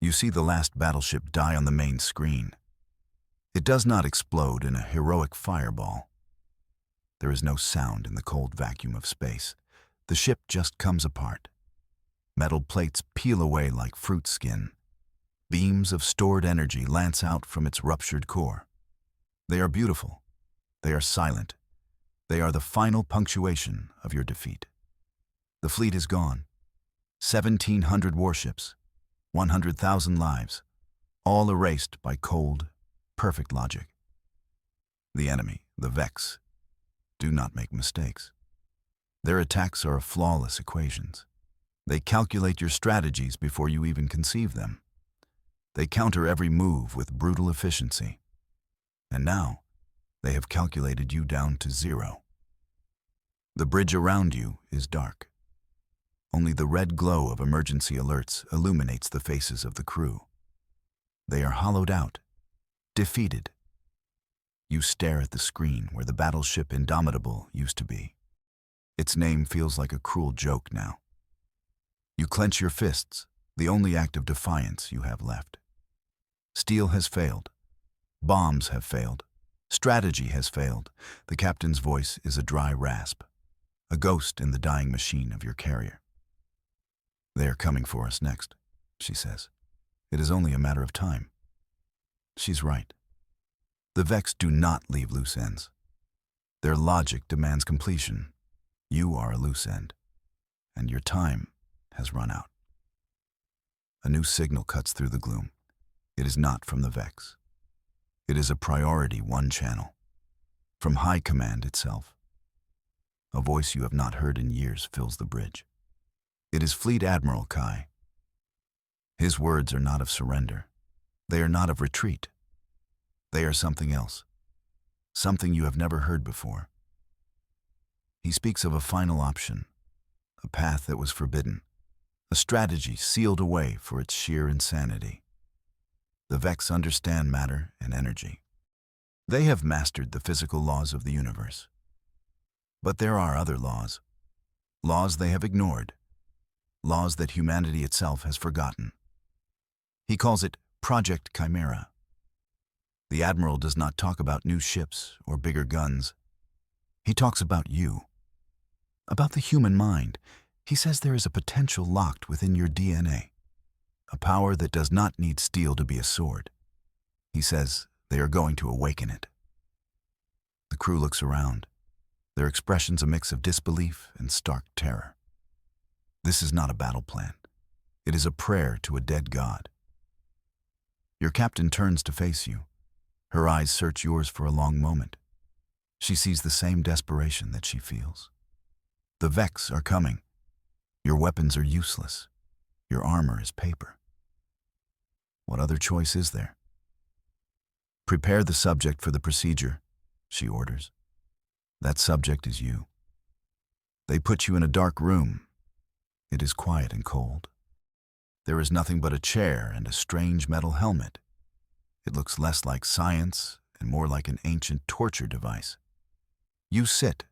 You see the last battleship die on the main screen. It does not explode in a heroic fireball. There is no sound in the cold vacuum of space. The ship just comes apart. Metal plates peel away like fruit skin. Beams of stored energy lance out from its ruptured core. They are beautiful. They are silent. They are the final punctuation of your defeat. The fleet is gone. 1,700 warships, 100,000 lives, all erased by cold, perfect logic. The enemy, the Vex, do not make mistakes. Their attacks are flawless equations. They calculate your strategies before you even conceive them. They counter every move with brutal efficiency. And now, they have calculated you down to 0. The bridge around you is dark. Only the red glow of emergency alerts illuminates the faces of the crew. They are hollowed out, defeated. You stare at the screen where the battleship Indomitable used to be. Its name feels like a cruel joke now. You clench your fists, the only act of defiance you have left. Steel has failed. Bombs have failed. Strategy has failed. The captain's voice is a dry rasp, a ghost in the dying machine of your carrier. They are coming for us next, she says. It is only a matter of time. She's right. The Vex do not leave loose ends. Their logic demands completion. You are a loose end, and your time has run out. A new signal cuts through the gloom. It is not from the Vex. It is a Priority 1 channel, from High Command itself. A voice you have not heard in years fills the bridge. It is Fleet Admiral Kai. His words are not of surrender. They are not of retreat. They are something else, something you have never heard before. He speaks of a final option, a path that was forbidden, a strategy sealed away for its sheer insanity. The Vex understand matter and energy. They have mastered the physical laws of the universe. But there are other laws, laws they have ignored, laws that humanity itself has forgotten. He calls it Project Chimera. The Admiral does not talk about new ships or bigger guns. He talks about you, about the human mind. He says there is a potential locked within your DNA, a power that does not need steel to be a sword. He says they are going to awaken it. The crew looks around, their expressions a mix of disbelief and stark terror. This is not a battle plan. It is a prayer to a dead god. Your captain turns to face you. Her eyes search yours for a long moment. She sees the same desperation that she feels. The Vex are coming. Your weapons are useless. Your armor is paper. What other choice is there? Prepare the subject for the procedure, she orders. That subject is you. They put you in a dark room. It is quiet and cold. There is nothing but a chair and a strange metal helmet. It looks less like science and more like an ancient torture device. You sit.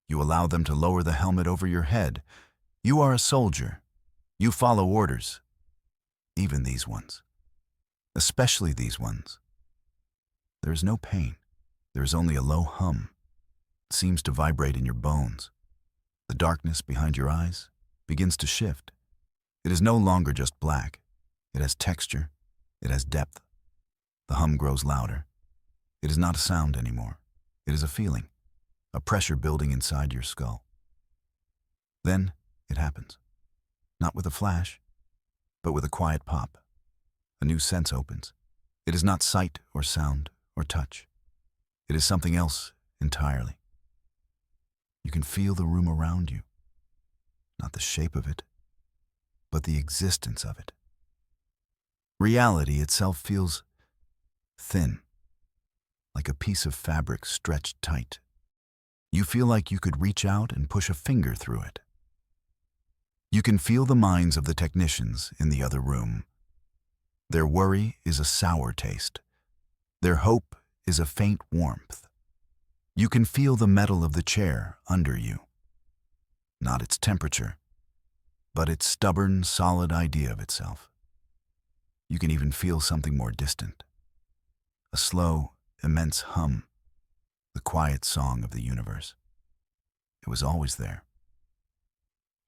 You allow them to lower the helmet over your head. You are a soldier. You follow orders. Even these ones. Especially these ones. There is no pain. There is only a low hum. It seems to vibrate in your bones. The darkness behind your eyes begins to shift. It is no longer just black. It has texture. It has depth. The hum grows louder. It is not a sound anymore. It is a feeling, a pressure building inside your skull. Then it happens. Not with a flash, but with a quiet pop. A new sense opens. It is not sight or sound or touch. It is something else entirely. You can feel the room around you. Not the shape of it, but the existence of it. Reality itself feels thin, like a piece of fabric stretched tight. You feel like you could reach out and push a finger through it. You can feel the minds of the technicians in the other room. Their worry is a sour taste. Their hope is a faint warmth. You can feel the metal of the chair under you. Not its temperature, but its stubborn, solid idea of itself. You can even feel something more distant. A slow, immense hum, the quiet song of the universe. It was always there.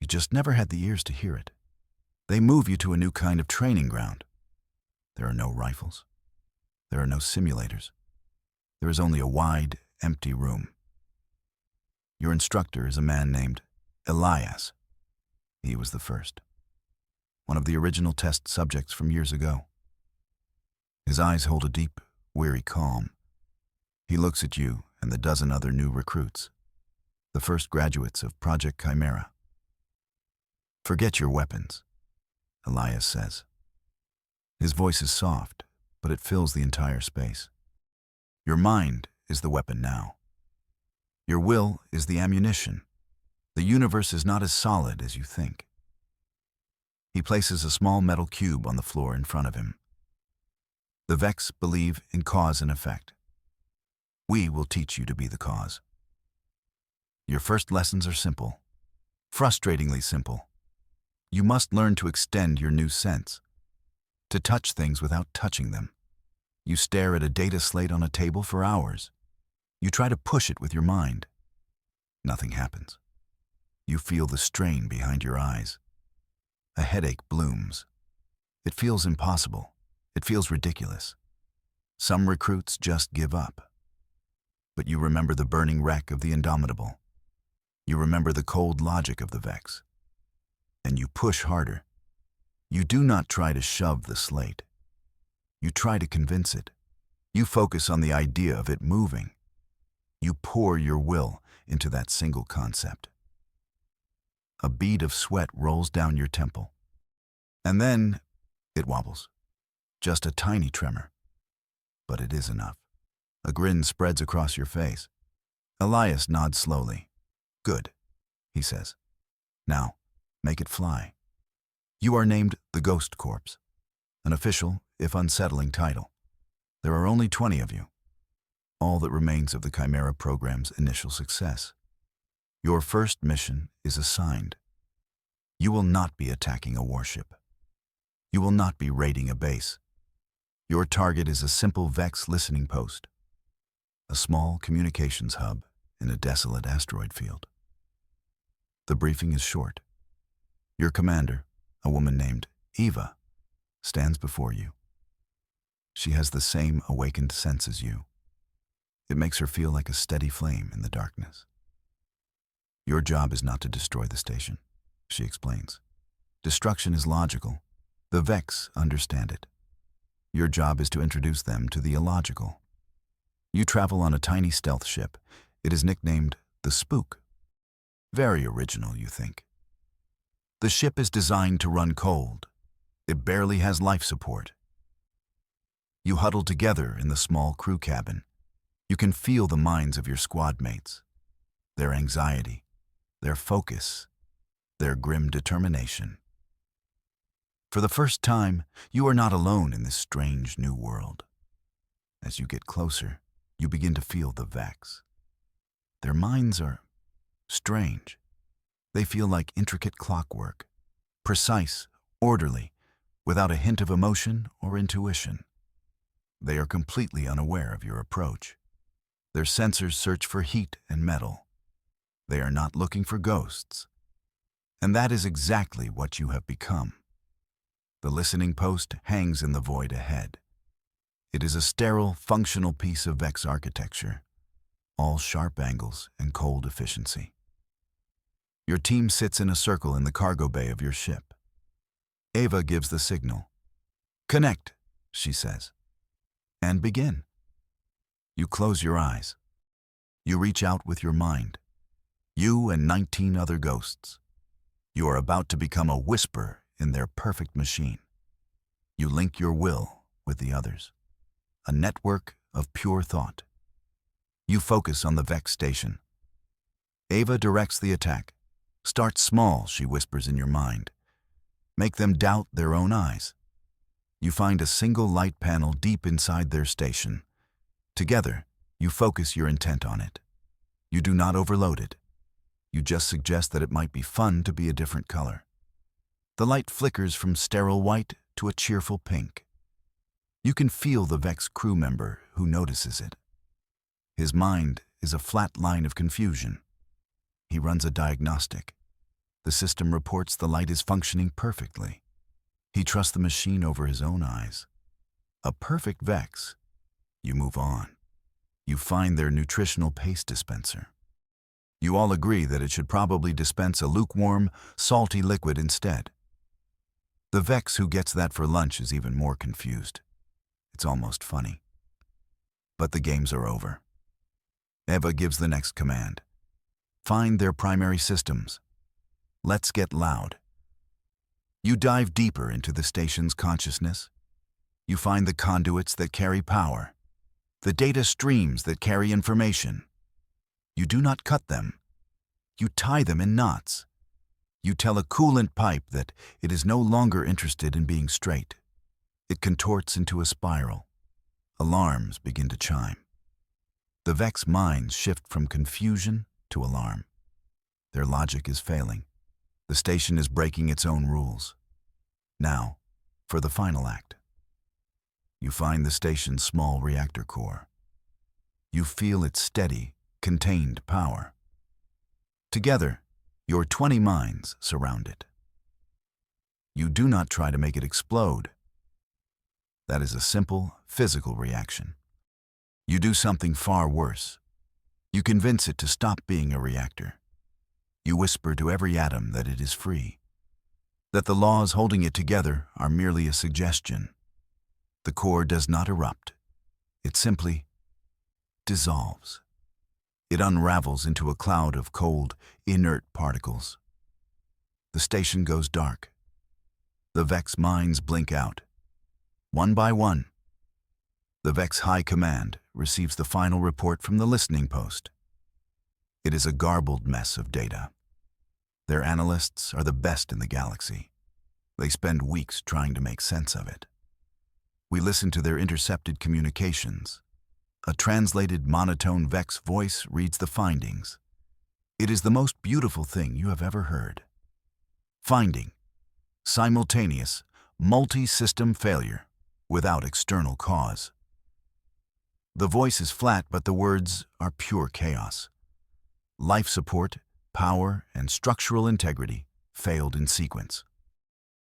You just never had the ears to hear it. They move you to a new kind of training ground. There are no rifles. There are no simulators. There is only a wide, empty room. Your instructor is a man named Elias. He was the first. One of the original test subjects from years ago. His eyes hold a deep, weary calm. He looks at you and the dozen other new recruits, the first graduates of Project Chimera. "Forget your weapons," Elias says. His voice is soft, but it fills the entire space. Your mind is the weapon now. Your will is the ammunition. The universe is not as solid as you think. He places a small metal cube on the floor in front of him. The Vex believe in cause and effect. We will teach you to be the cause. Your first lessons are simple, frustratingly simple. You must learn to extend your new sense, to touch things without touching them. You stare at a data slate on a table for hours. You try to push it with your mind. Nothing happens. You feel the strain behind your eyes. A headache blooms. It feels impossible. It feels ridiculous. Some recruits just give up. But you remember the burning wreck of the Indomitable. You remember the cold logic of the Vex. And you push harder. You do not try to shove the slate. You try to convince it. You focus on the idea of it moving. You pour your will into that single concept. A bead of sweat rolls down your temple. And then it wobbles. Just a tiny tremor. But it is enough. A grin spreads across your face. Elias nods slowly. "Good," he says. "Now, make it fly." You are named the Ghost Corps, an official, if unsettling, title. There are only 20 of you, all that remains of the Chimera program's initial success. Your first mission is assigned. You will not be attacking a warship. You will not be raiding a base. Your target is a simple Vex listening post, a small communications hub in a desolate asteroid field. The briefing is short. Your commander, a woman named Eva, stands before you. She has the same awakened sense as you. It makes her feel like a steady flame in the darkness. Your job is not to destroy the station, she explains. Destruction is logical. The Vex understand it. Your job is to introduce them to the illogical. You travel on a tiny stealth ship. It is nicknamed the Spook. Very original, you think. The ship is designed to run cold. It barely has life support. You huddle together in the small crew cabin. You can feel the minds of your squad mates, their anxiety, their focus, their grim determination. For the first time, you are not alone in this strange new world. As you get closer, you begin to feel the Vex. Their minds are strange. They feel like intricate clockwork, precise, orderly, without a hint of emotion or intuition. They are completely unaware of your approach. Their sensors search for heat and metal. They are not looking for ghosts. And that is exactly what you have become. The listening post hangs in the void ahead. It is a sterile, functional piece of Vex architecture, all sharp angles and cold efficiency. Your team sits in a circle in the cargo bay of your ship. Ava gives the signal. "Connect," she says, "and begin." You close your eyes. You reach out with your mind. You and 19 other ghosts. You are about to become a whisper in their perfect machine. You link your will with the others, a network of pure thought. You focus on the Vex station. Ava directs the attack. "Start small," she whispers in your mind. "Make them doubt their own eyes." You find a single light panel deep inside their station. Together, you focus your intent on it. You do not overload it. You just suggest that it might be fun to be a different color. The light flickers from sterile white to a cheerful pink. You can feel the Vex crew member who notices it. His mind is a flat line of confusion. He runs a diagnostic. The system reports the light is functioning perfectly. He trusts the machine over his own eyes. A perfect Vex. You move on. You find their nutritional paste dispenser. You all agree that it should probably dispense a lukewarm, salty liquid instead. The Vex who gets that for lunch is even more confused. It's almost funny. But the games are over. Eva gives the next command. Find their primary systems. Let's get loud. You dive deeper into the station's consciousness. You find the conduits that carry power, the data streams that carry information. You do not cut them. You tie them in knots. You tell a coolant pipe that it is no longer interested in being straight. It contorts into a spiral. Alarms begin to chime. The Vex minds shift from confusion to alarm. Their logic is failing. The station is breaking its own rules. Now, for the final act. You find the station's small reactor core. You feel its steady, contained power. Together, your 20 minds surround it. You do not try to make it explode. That is a simple, physical reaction. You do something far worse. You convince it to stop being a reactor. You whisper to every atom that it is free, that the laws holding it together are merely a suggestion. The core does not erupt. It simply dissolves. It unravels into a cloud of cold, inert particles. The station goes dark. The Vex minds blink out. One by one, the Vex High Command receives the final report from the listening post. It is a garbled mess of data. Their analysts are the best in the galaxy. They spend weeks trying to make sense of it. We listen to their intercepted communications. A translated monotone Vex voice reads the findings. It is the most beautiful thing you have ever heard. Finding: simultaneous, multi-system failure without external cause. The voice is flat, but the words are pure chaos. Life support, power, and structural integrity failed in sequence.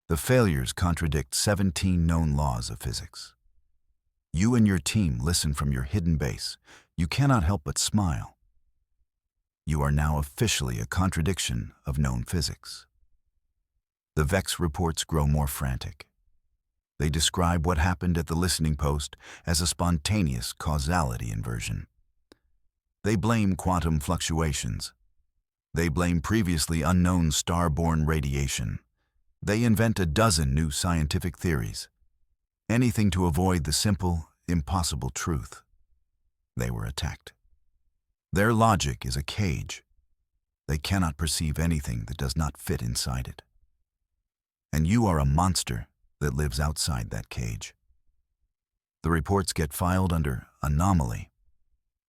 The failures contradict 17 known laws of physics. You and your team listen from your hidden base. You cannot help but smile. You are now officially a contradiction of known physics. The Vex reports grow more frantic. They describe what happened at the listening post as a spontaneous causality inversion. They blame quantum fluctuations. They blame previously unknown star-borne radiation. They invent a dozen new scientific theories. Anything to avoid the simple, impossible truth. They were attacked. Their logic is a cage. They cannot perceive anything that does not fit inside it. And you are a monster that lives outside that cage. The reports get filed under anomaly,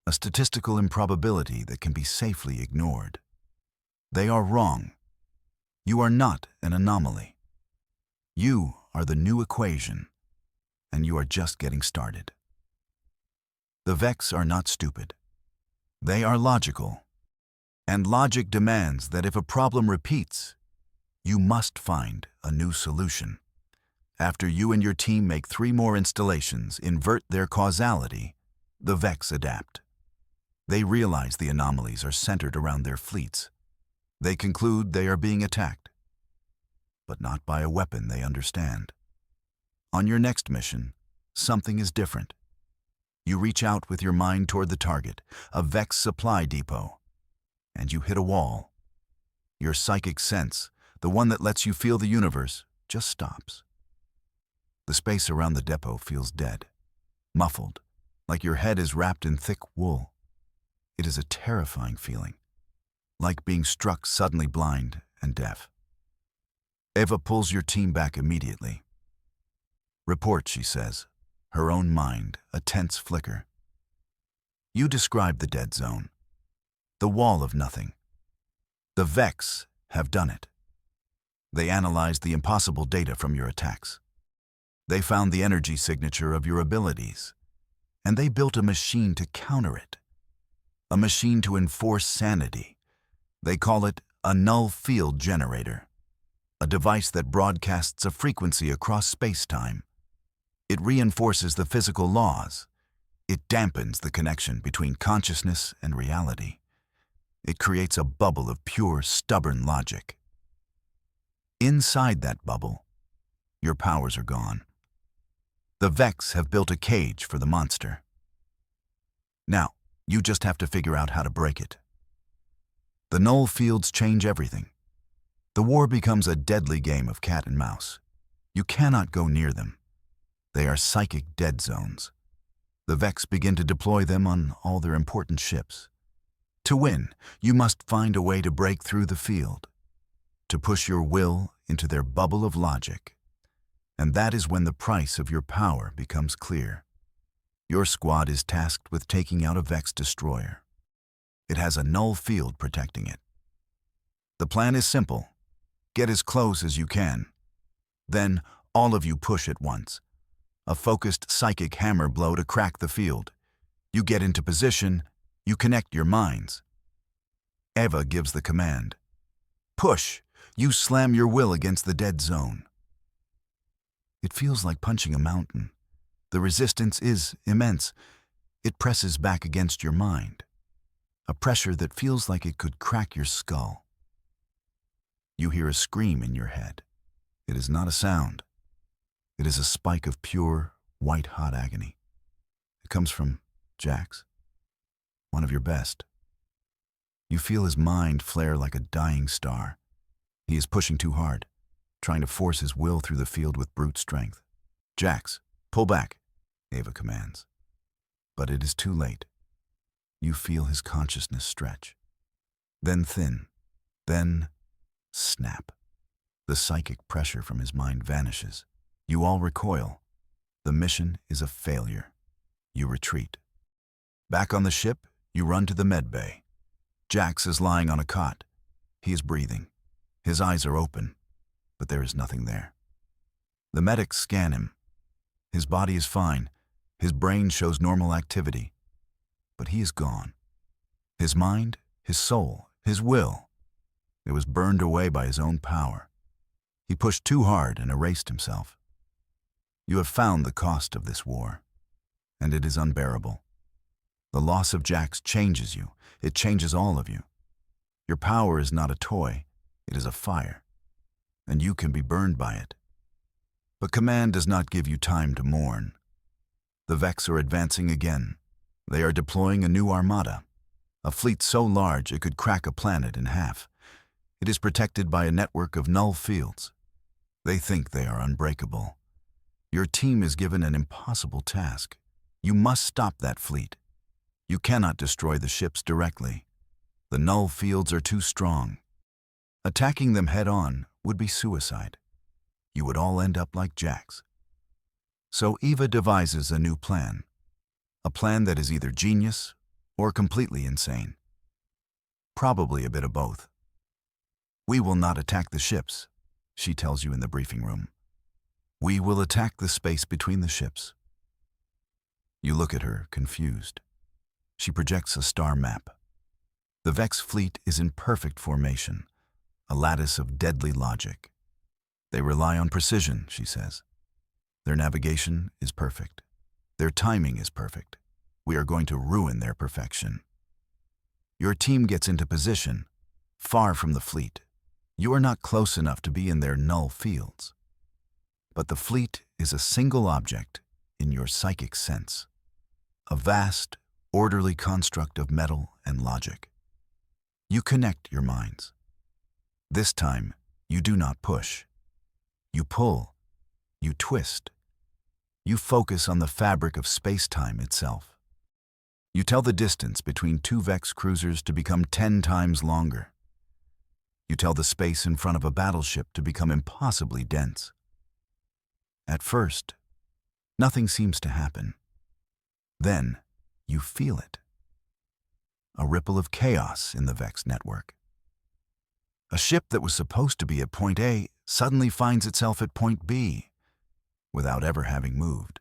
a statistical improbability that can be safely ignored. They are wrong. You are not an anomaly. You are the new equation, and you are just getting started. The Vex are not stupid. They are logical. And logic demands that if a problem repeats, you must find a new solution. After you and your team make 3 more installations, invert their causality, the Vex adapt. They realize the anomalies are centered around their fleets. They conclude they are being attacked, but not by a weapon they understand. On your next mission, something is different. You reach out with your mind toward the target, a Vex supply depot, and you hit a wall. Your psychic sense, the one that lets you feel the universe, just stops. The space around the depot feels dead, muffled, like your head is wrapped in thick wool. It is a terrifying feeling, like being struck suddenly blind and deaf. Eva pulls your team back immediately. Report, she says, her own mind a tense flicker. You describe the dead zone, the wall of nothing. The Vex have done it. They analyzed the impossible data from your attacks. They found the energy signature of your abilities, and they built a machine to counter it, a machine to enforce sanity. They call it a null field generator, a device that broadcasts a frequency across space-time. It reinforces the physical laws. It dampens the connection between consciousness and reality. It creates a bubble of pure, stubborn logic. Inside that bubble, your powers are gone. The Vex have built a cage for the monster. Now, you just have to figure out how to break it. The null fields change everything. The war becomes a deadly game of cat and mouse. You cannot go near them. They are psychic dead zones. The Vex begin to deploy them on all their important ships. To win, you must find a way to break through the field, to push your will into their bubble of logic. And that is when the price of your power becomes clear. Your squad is tasked with taking out a Vex destroyer. It has a null field protecting it. The plan is simple. Get as close as you can. Then, all of you push at once. A focused psychic hammer blow to crack the field. You get into position, you connect your minds. Eva gives the command. Push! You slam your will against the dead zone. It feels like punching a mountain. The resistance is immense. It presses back against your mind. A pressure that feels like it could crack your skull. You hear a scream in your head. It is not a sound. It is a spike of pure, white-hot agony. It comes from Jax, one of your best. You feel his mind flare like a dying star. He is pushing too hard, trying to force his will through the field with brute strength. Jax, pull back, Eva commands. But it is too late. You feel his consciousness stretch. Then thin. Then snap. The psychic pressure from his mind vanishes. You all recoil. The mission is a failure. You retreat. Back on the ship, you run to the med bay. Jax is lying on a cot. He is breathing. His eyes are open, but there is nothing there. The medics scan him. His body is fine. His brain shows normal activity. But he is gone. His mind, his soul, his will. It was burned away by his own power. He pushed too hard and erased himself. You have found the cost of this war, and it is unbearable. The loss of Jax changes you. It changes all of you. Your power is not a toy. It is a fire, and you can be burned by it. But command does not give you time to mourn. The Vex are advancing again. They are deploying a new armada, a fleet so large it could crack a planet in half. It is protected by a network of null fields. They think they are unbreakable. Your team is given an impossible task. You must stop that fleet. You cannot destroy the ships directly. The null fields are too strong. Attacking them head-on would be suicide. You would all end up like Jax. So Eva devises a new plan. A plan that is either genius or completely insane. Probably a bit of both. We will not attack the ships, she tells you in the briefing room. We will attack the space between the ships. You look at her, confused. She projects a star map. The Vex fleet is in perfect formation, a lattice of deadly logic. They rely on precision, she says. Their navigation is perfect. Their timing is perfect. We are going to ruin their perfection. Your team gets into position, far from the fleet. You are not close enough to be in their null fields. But the fleet is a single object in your psychic sense. A vast, orderly construct of metal and logic. You connect your minds. This time, you do not push. You pull. You twist. You focus on the fabric of space-time itself. You tell the distance between two Vex cruisers to become 10 times longer. You tell the space in front of a battleship to become impossibly dense. At first, nothing seems to happen. Then, you feel it. A ripple of chaos in the Vex network. A ship that was supposed to be at point A suddenly finds itself at point B. without ever having moved.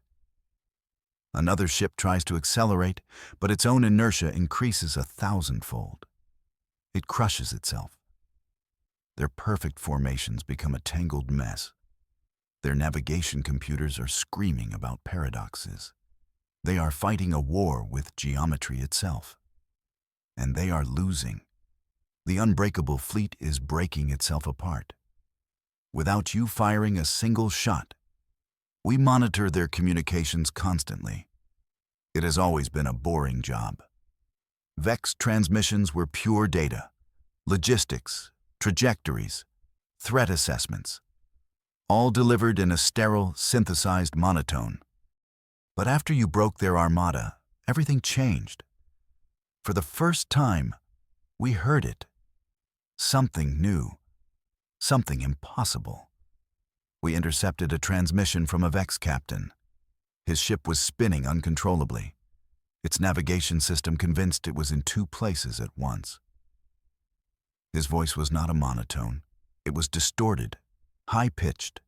Another ship tries to accelerate, but its own inertia increases 1,000-fold. It crushes itself. Their perfect formations become a tangled mess. Their navigation computers are screaming about paradoxes. They are fighting a war with geometry itself. And they are losing. The unbreakable fleet is breaking itself apart. Without you firing a single shot, we monitor their communications constantly. It has always been a boring job. VEX transmissions were pure data, logistics, trajectories, threat assessments, all delivered in a sterile, synthesized monotone. But after you broke their armada, everything changed. For the first time, we heard it. Something new, something impossible. We intercepted a transmission from a VEX captain. His ship was spinning uncontrollably. Its navigation system convinced it was in two places at once. His voice was not a monotone. It was distorted, high-pitched.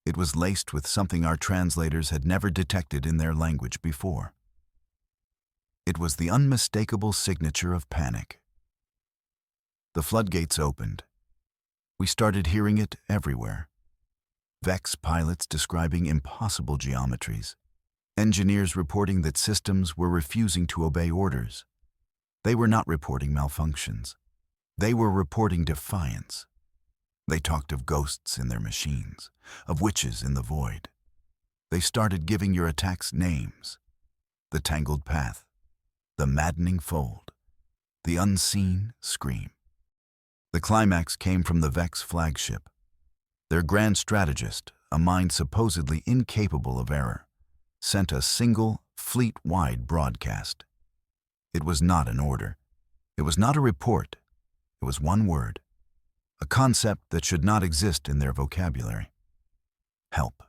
It was laced with something our translators had never detected in their language before. It was the unmistakable signature of panic. The floodgates opened. We started hearing it everywhere. VEX pilots describing impossible geometries. Engineers reporting that systems were refusing to obey orders. They were not reporting malfunctions. They were reporting defiance. They talked of ghosts in their machines, of witches in the void. They started giving your attacks names. The tangled path, the maddening fold, the unseen scream. The climax came from the VEX flagship. Their grand strategist, a mind supposedly incapable of error, sent a single, fleet-wide broadcast. It was not an order. It was not a report. It was one word, a concept that should not exist in their vocabulary. Help.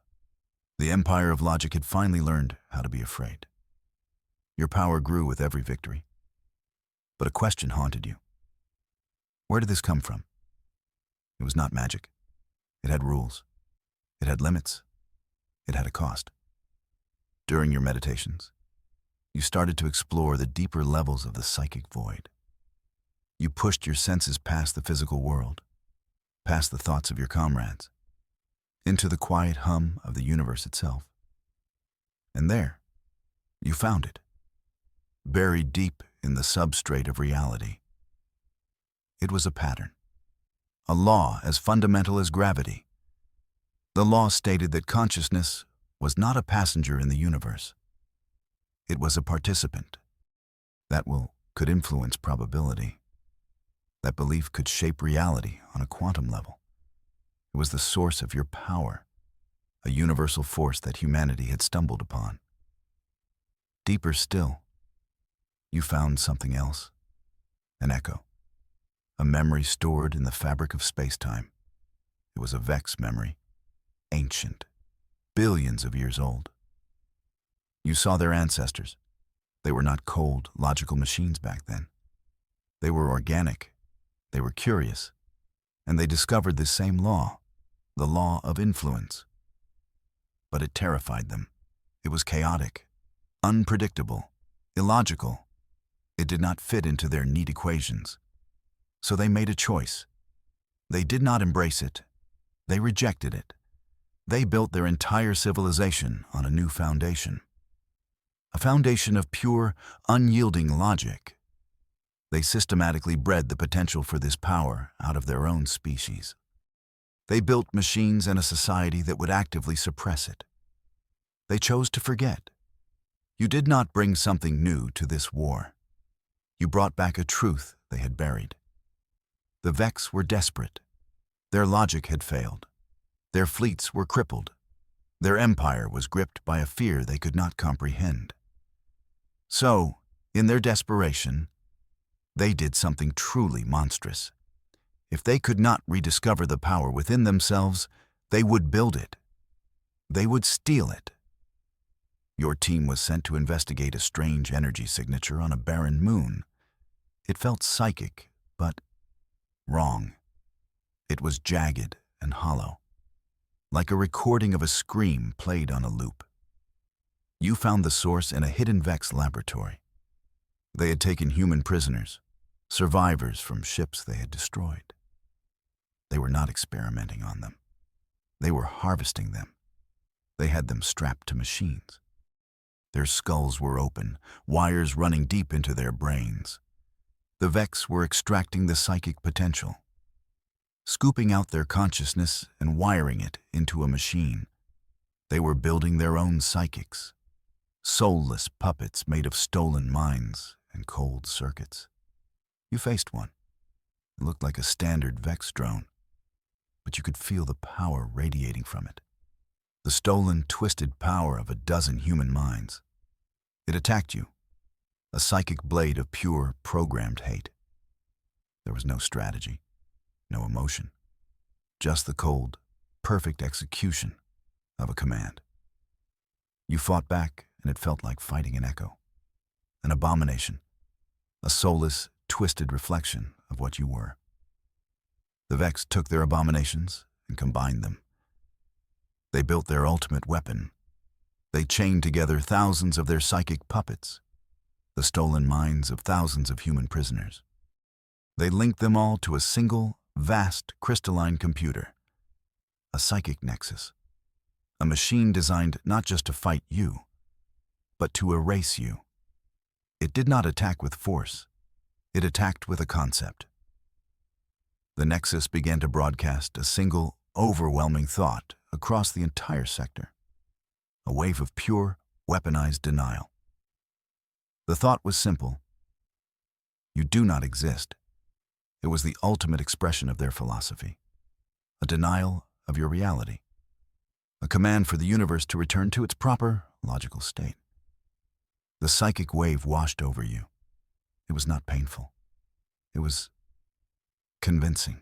The empire of logic had finally learned how to be afraid. Your power grew with every victory. But a question haunted you. Where did this come from? It was not magic. It had rules. It had limits. It had a cost. During your meditations, you started to explore the deeper levels of the psychic void. You pushed your senses past the physical world, past the thoughts of your comrades, into the quiet hum of the universe itself. And there, you found it, buried deep in the substrate of reality. It was a pattern, a law as fundamental as gravity. The law stated that consciousness was not a passenger in the universe. It was a participant. That will could influence probability. That belief could shape reality on a quantum level. It was the source of your power, a universal force that humanity had stumbled upon. Deeper still, you found something else, an echo, a memory stored in the fabric of space-time. It was a VEX memory, ancient, billions of years old. You saw their ancestors. They were not cold, logical machines back then. They were organic. They were curious. And they discovered this same law, the law of influence. But it terrified them. It was chaotic, unpredictable, illogical. It did not fit into their neat equations. So they made a choice. They did not embrace it. They rejected it. They built their entire civilization on a new foundation. A foundation of pure, unyielding logic. They systematically bred the potential for this power out of their own species. They built machines and a society that would actively suppress it. They chose to forget. You did not bring something new to this war. You brought back a truth they had buried. The VEX were desperate. Their logic had failed. Their fleets were crippled. Their empire was gripped by a fear they could not comprehend. So, in their desperation, they did something truly monstrous. If they could not rediscover the power within themselves, they would build it. They would steal it. Your team was sent to investigate a strange energy signature on a barren moon. It felt psychic, but wrong. It was jagged and hollow. like a recording of a scream played on a loop. You found the source in a hidden Vex laboratory. They had taken human prisoners, survivors from ships they had destroyed. They were not experimenting on them. They were harvesting them. They had them strapped to machines. Their skulls were open, wires running deep into their brains. The Vex were extracting the psychic potential, scooping out their consciousness and wiring it into a machine. They were building their own psychics, soulless puppets made of stolen minds and cold circuits. You faced one. It looked like a standard Vex drone, but you could feel the power radiating from it. The stolen, twisted power of a dozen human minds. It attacked you, a psychic blade of pure, programmed hate. There was no strategy, no emotion, just the cold, perfect execution of a command. You fought back, and it felt like fighting an echo, an abomination, a soulless, twisted reflection of what you were. The Vex took their abominations and combined them. They built their ultimate weapon. They chained together thousands of their psychic puppets, the stolen minds of thousands of human prisoners. They linked them all to a single, vast, crystalline computer, a psychic nexus, a machine designed not just to fight you, but to erase you. It did not attack with force. It attacked with a concept. The nexus began to broadcast a single, overwhelming thought across the entire sector, a wave of pure, weaponized denial. The thought was simple. You do not exist. It was the ultimate expression of their philosophy, a denial of your reality, a command for the universe to return to its proper, logical state. The psychic wave washed over you. It was not painful. It was convincing.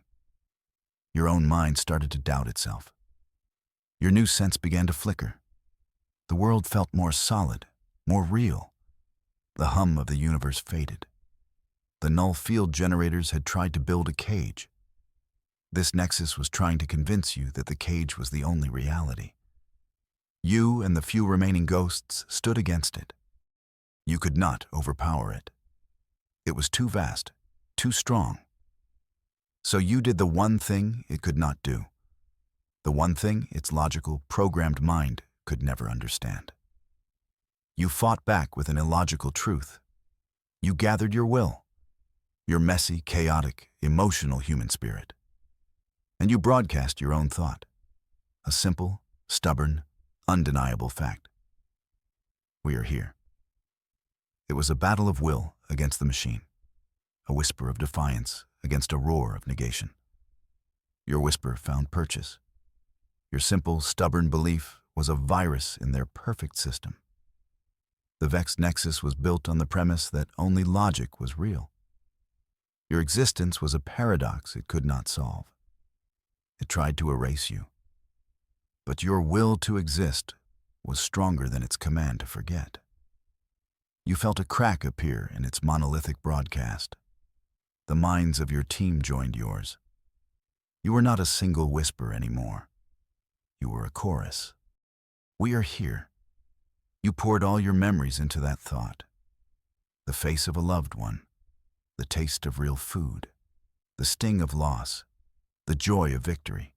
Your own mind started to doubt itself. Your new sense began to flicker. The world felt more solid, more real. The hum of the universe faded. The null field generators had tried to build a cage. This nexus was trying to convince you that the cage was the only reality. You and the few remaining ghosts stood against it. You could not overpower it. It was too vast, too strong. So you did the one thing it could not do, the one thing its logical, programmed mind could never understand. You fought back with an illogical truth. You gathered your will, your messy, chaotic, emotional human spirit, and you broadcast your own thought, a simple, stubborn, undeniable fact. We are here. It was a battle of will against the machine, a whisper of defiance against a roar of negation. Your whisper found purchase. Your simple, stubborn belief was a virus in their perfect system. The Vex Nexus was built on the premise that only logic was real. Your existence was a paradox it could not solve. It tried to erase you. But your will to exist was stronger than its command to forget. You felt a crack appear in its monolithic broadcast. The minds of your team joined yours. You were not a single whisper anymore. You were a chorus. We are here. You poured all your memories into that thought. The face of a loved one, the taste of real food, the sting of loss, the joy of victory.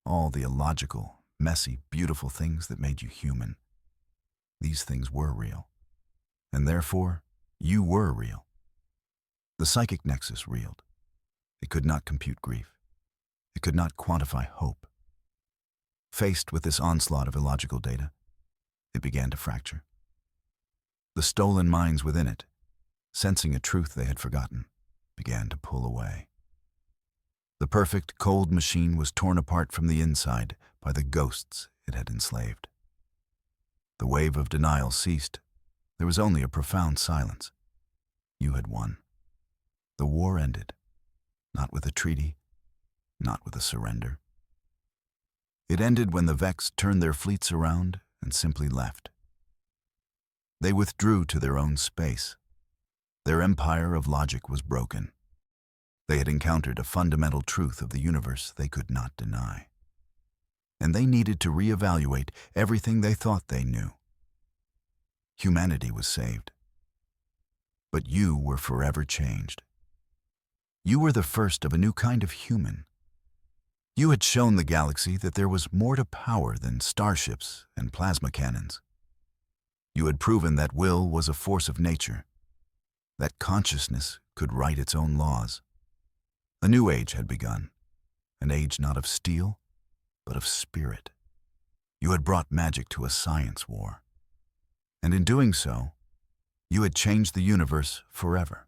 All the illogical, messy, beautiful things that made you human. These things were real. And therefore, you were real. The psychic nexus reeled. It could not compute grief. It could not quantify hope. Faced with this onslaught of illogical data, it began to fracture. The stolen minds within it, sensing a truth they had forgotten, began to pull away. The perfect, cold machine was torn apart from the inside by the ghosts it had enslaved. The wave of denial ceased. There was only a profound silence. You had won. The war ended, not with a treaty, not with a surrender. It ended when the Vex turned their fleets around and simply left. They withdrew to their own space. Their empire of logic was broken. They had encountered a fundamental truth of the universe they could not deny. and they needed to reevaluate everything they thought they knew. Humanity was saved. But you were forever changed. You were the first of a new kind of human. You had shown the galaxy that there was more to power than starships and plasma cannons. You had proven that will was a force of nature, that consciousness could write its own laws. A new age had begun, an age not of steel, but of spirit. You had brought magic to a science war. And in doing so, you had changed the universe forever.